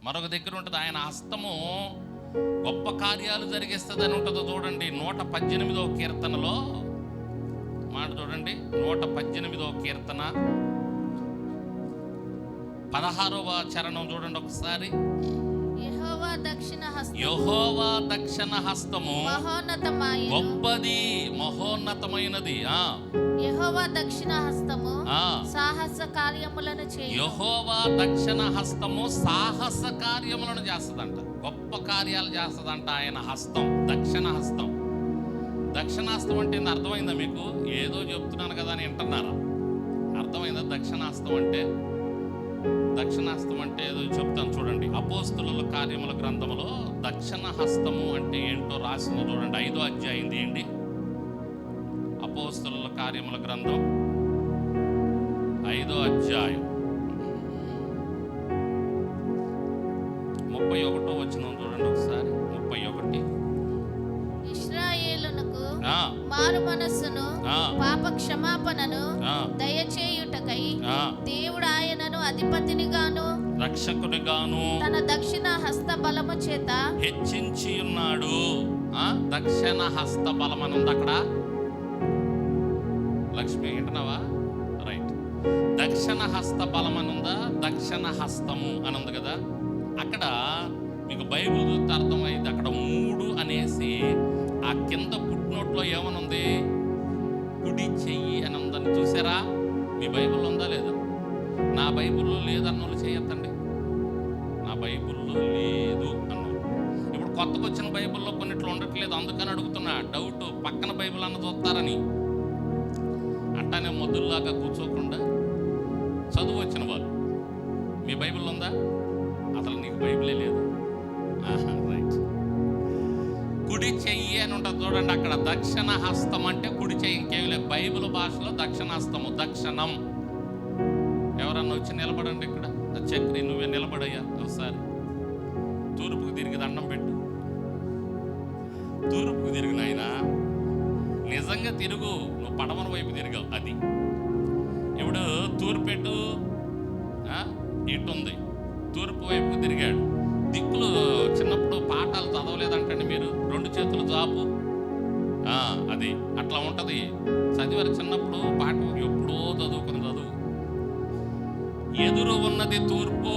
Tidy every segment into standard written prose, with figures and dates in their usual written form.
మరొక దగ్గర ఉంటుంది ఆయన హస్తము గొప్ప కార్యాలు జరిగిస్తుంది అని ఉంటుందో చూడండి. 118వ కీర్తనలో మాట చూడండి. 118వ కీర్తన 16వ చరణం చూడండి ఒకసారి. యెహోవా దక్షిణ హస్తము గొప్పది, మహోన్నతమైనది. యెహోవా దక్షిణ హస్తము సాహస కార్యములను చేయును. యెహోవా దక్షిణ హస్తము సాహస కార్యములను చేస్తదంట, గొప్ప కార్యాలు చేస్తదంట ఆయన హస్తం, దక్షిణ హస్తం. దక్షిణాస్తం అంటే అర్థమైందా మీకు? ఏదో చెప్తున్నాను కదా అని వింటున్నారా? అర్థమైందా దక్షిణాస్తం అంటే? దక్షిణాస్తం అంటే ఏదో చెప్తాను చూడండి. అపోస్తలుల కార్యముల గ్రంథములో దక్షిణ హస్తము అంటే ఏంటో రాసిందో చూడండి. 5వ అధ్యాయం తీయండి. అపోస్తలుల కార్యముల గ్రంథం 5వ అధ్యాయం 31వ వచనం చూడండి ఒకసారి. 31. ఇశ్రాయేలునకు మారు మనస్సును పాప క్షమాపణను దయచేయుటకై దేవుడు ఆయనను అధిపతినిగాను రక్షకునిగాను తన దక్షిణ హస్త బలము చేత హెచ్చించి ఉన్నాడు. దక్షిణ హస్త బలం అని ఉంది అక్కడ. లక్ష్మి వింటున్నావా? రైట్. దక్షిణ హస్త బలం అని ఉందా? దక్షిణ హస్తము అని ఉంది కదా. అక్కడ మీకు బైబిల్ చూస్తే అర్థమైంది. అక్కడ 3 అనేసి ఆ కింద పుట్టినోట్లో ఏమనుంది? కుడి చెయ్యి అని ఉందని చూసారా? మీ బైబిల్లో ఉందా లేదా? నా బైబిల్లో లేదన్నోళ్ళు చేయొద్దండి. నా బైబిల్లో లేదు అన్నారు. ఇప్పుడు కొత్తగా వచ్చిన బైబిల్లో కొన్నిట్లో ఉండట్లేదు, అందుకని అడుగుతున్నా. డౌట్ పక్కన బైబిల్ అన్న చూస్తారని. అంటానే మొద్దుల్లాగా కూర్చోకుండా చదువు వచ్చిన వాళ్ళు, మీ బైబిల్ ఉందా? అసలు నీకు బైబిలే లేదు. రైట్. కుడి చెయ్యి అని ఉంటుంది చూడండి. అక్కడ దక్షిణ హస్తం అంటే కుడి చెయ్యి, ఇంకేం లేదు. బైబిల్ భాషలో దక్షిణ హస్తము, దక్షిణం. ఎవరన్నా వచ్చి నిలబడండి ఇక్కడ. చక్రి నువ్వే నిలబడయ్యా ఒకసారి. తూర్పుకు తిరిగి దండం పెట్టు. తూర్పుకు తిరుగు నాయనా, నిజంగా తిరుగు. నువ్వు పడమర వైపు తిరిగావు. అది ఇప్పుడు తూర్పెట్టు ఇటుంది, తూర్పు వైపుకు తిరిగాడు. దిక్కులు చిన్నప్పుడు పాఠాలు చదవలేదంటండి మీరు? 2 చేతులు జాపు, అది అట్లా ఉంటుంది. చదివారు చిన్నప్పుడు పాట, ఎప్పుడో చదువుకుని చదువు. ఎదురు ఉన్నది తూర్పు,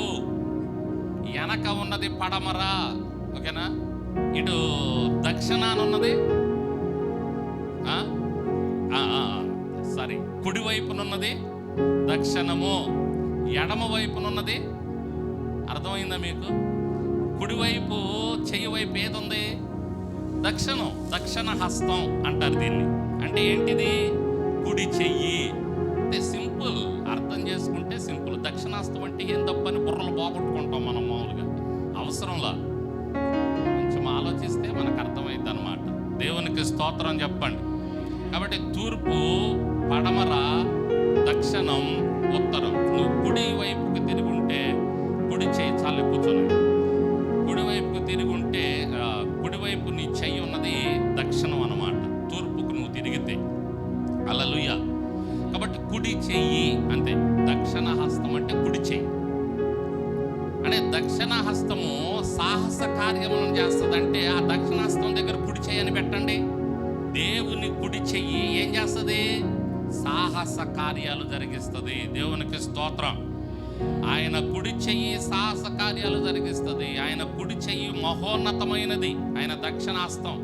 వెనక ఉన్నది పడమర. ఓకేనా? ఇటు దక్షిణానున్నది సారీ కుడి వైపునున్నది దక్షిణము, ఎడమ వైపునున్నది. అర్థమైందా మీకు? కుడివైపు చెయ్యి వైపు ఏది ఉంది? దక్షిణం, దక్షిణ హస్తం అంటారు దీన్ని. అంటే ఏంటిది? కుడి చెయ్యి. అంటే సింపుల్, అర్థం చేసుకుంటే సింపుల్. దక్షిణాస్తం అంటే ఏం తప్పని బుర్రలు పోగొట్టుకుంటాం మనం మామూలుగా, అవసరంలా. కొంచెం ఆలోచిస్తే మనకు అర్థమైంది అన్నమాట. దేవునికి స్తోత్రం చెప్పండి. కాబట్టి తూర్పు, పడమర, దక్షిణం, ఉత్తరం. నువ్వు కుడి వైపుకి తిరుగుంటే కుడి చెయ్యి, చాలు కూర్చొని, కుడివైపుకు తిరుగుంటే కుడివైపు నీ చెయ్యి ఉన్నది దక్షిణం అన్నమాట. తూర్పుకు నువ్వు తిరిగితే. హల్లెలూయా. కాబట్టి కుడి చెయ్యి అంతే. దక్షిణ హస్తం అంటే కుడి చెయ్యి. అంటే దక్షిణ హస్తము సాహస కార్యములను చేస్తుందంటే ఆ దక్షిణాస్తం దగ్గర కుడి చెయ్యి అని పెట్టండి. దేవుని కుడి చెయ్యి ఏం చేస్తుంది? సాహస కార్యాలు జరిగిస్తుంది. దేవునికి స్తోత్రం. ఆయన కుడి చెయ్యి సాహస కార్యాలు జరిగిస్తుంది. ఆయన కుడి చెయ్యి మహోన్నతమైనది. ఆయన దక్షిణాస్తం.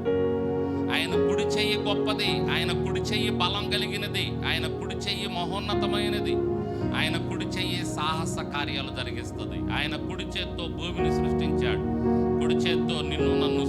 ఆయన కుడి చెయ్యి గొప్పది. ఆయన కుడి చెయ్యి బలం కలిగినది. ఆయన కుడి చెయ్యి మహోన్నతమైనది. ఆయన కుడి చెయ్యి సాహస కార్యాలు జరిగిస్తుంది. ఆయన కుడి చేత్తో భూమిని సృష్టించాడు. కుడి చేత్తో నిన్ను నన్ను